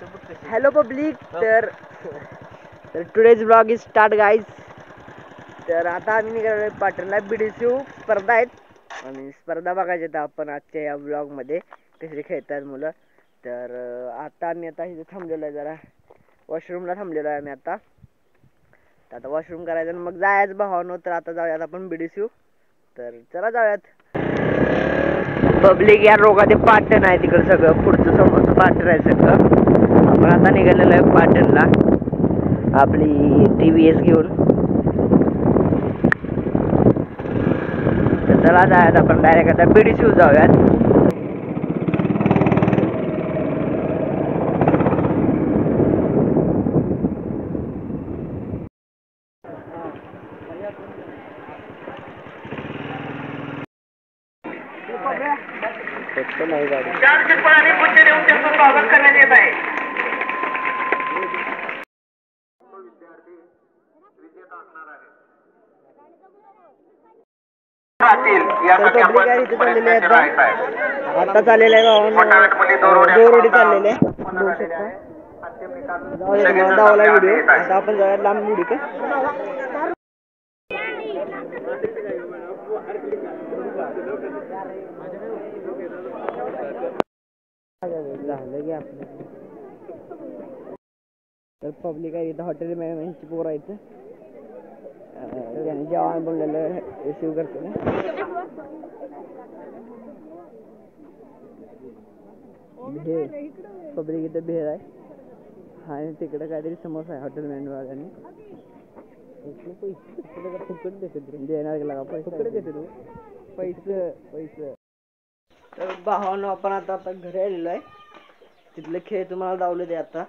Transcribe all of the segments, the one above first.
Hello public, तर today's blog is start guys. तर आता आम्ही निघालो पाटणला. BDSU स्पर्धा आहेत आणि स्पर्धा बघायच्या आहेत आपण आजच्या या ब्लॉगमध्ये कसे खेळतात मुलं. तर आता आम्ही इथे थांबलेलो आहे, जरा वॉशरूमला थांबलेलो आहे आम्ही आता. वॉशरूम करायचं आणि मग जायचं भावानो. तर आता जाऊयात आपण BDSU. तर चला जाऊयात. पब्लिक या रोगाचे पाटण आहे तिकडे, सगळं पुढचं समोरचं पाटण आहे सगळं. आपण आता निघालेलो आहे पाटणला आपली TVS घेऊन. तर चला जाऊयात आपण डायरेक्ट आता BDSU जाऊयात. नाही गाडी 4 शिल्पांनी पूज्य देऊन त्यांचं स्वागत करण्यात येत आहे. आता चाललेलं आहे दोरोडी चाललेले आहे. दावला व्हिडिओ. आता आपण जाऊया लांब व्हिडिओ का झालं की आपलं. तर पब्लिक आहे इथं, हॉटेल मॅनेजमेंटची पोरं आहेत. त्याने जेवण बनलेलं रिसीव करतो ना. भेळ पब्लिक इथं भेळ आहे आणि तिकडे काहीतरी समोसा आहे हॉटेल मॅनेजवाल्यांनी. फुकट देणार गेला फुकट देते तू पैसे. तर भावानं आपण आता घरी आलेलो आहे. तिथले खेळ तुम्हाला दावले ते आता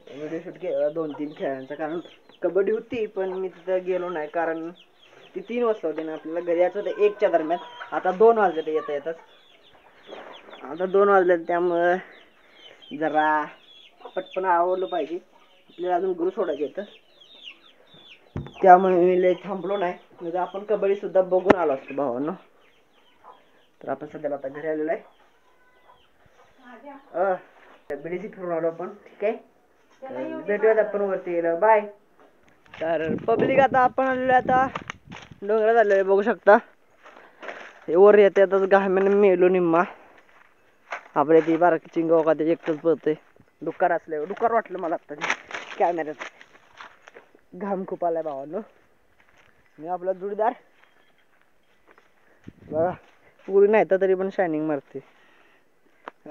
व्हिडिओ शूट केला 2-3 खेळांचा. कारण कबड्डी होती पण मी तिथं गेलो नाही, कारण ती 3 वाजता होती ना. आपल्याला घरी यायचं होतं 1च्या दरम्यान. आता 2 वाजले येतात. आता 2 वाजले, त्यामुळं जरा पटपण आवडलं पाहिजे आपल्याला. अजून गुरु सोडायचे येतं, त्यामुळे मी लय थांबलो नाही. म्हणजे आपण कबड्डी सुद्धा बघून आलो असतो भावांनो. तर आपण सध्याला आता घरी आलेलो आहे. BDSU फिरून आलो आपण. ठीक आहे, भेटूयात आपण वरती गेलो. बाय. तर पब्लिक आता आपण आलेलो आता डोंगरात आलेलो आहे, बघू शकता. वर येते आताच घाम्याने मेलो निम्मा. आपल्या ती बारकी चिंगाव का ते एकटंच पळतंय. डुक्कर असल्यावर डुक्कर वाटलं मला आता कॅमेऱ्यात. घाम खूप आलाय भावांनो. मी आपला जोडीदार बघा, पुरी नाही तर तरी पण शायनिंग मारते.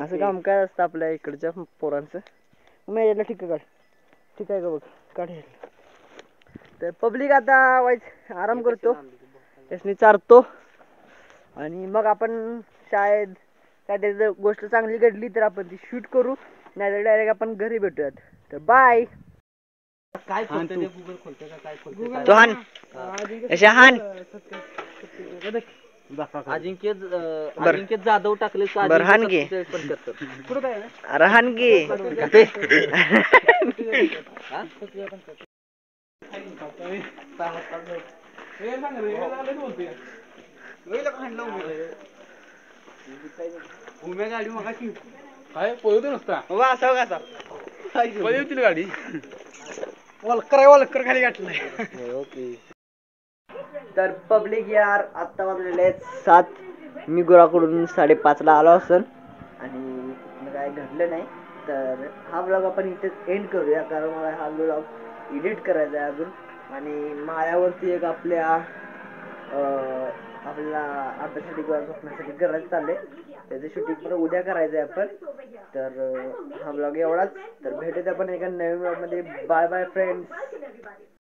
असं काम काय असतं आपल्या इकडच्या पोरांचं. मग यायला ठीक आहे का बघ काढे. तर पब्लिक आता वाईच आराम करतो, त्यासनी चारतो आणि मग आपण शाळेत काहीतरी जर गोष्ट चांगली घडली तर आपण ती शूट करू, नाही तर डायरेक्ट आपण घरी भेटूयात. तर बाय. काय खोलते गुगल खोलते का काय खोलते तो हान अशा हान अजिंक्य जाधव टाकले रहान गे रहान गे उम्या गाडी मग काय पळतो नसता असा पळवतील गाडी. वलकर खाली गाठलाय. ओके. तर पब्लिक यार आत्ता वाजलेले आहेत 7. मी गुराकडून 5:30ला आलो असेल आणि काय घडलं नाही. तर हा ब्लॉग आपण इथेच एंड करूया, कारण मला हा ब्लॉग एडिट करायचा आहे अजून. आणि मायावरती एक आपल्याला अभ्यासाठी किंवा झोपण्यासाठी करायचं चाललंय. त्याचं शूटिंग पण उद्या करायचं आहे आपण. तर हा ब्लॉग एवढाच. तर भेटूया आपण एका नवीन ब्लॉग मध्ये. Bye bye friends.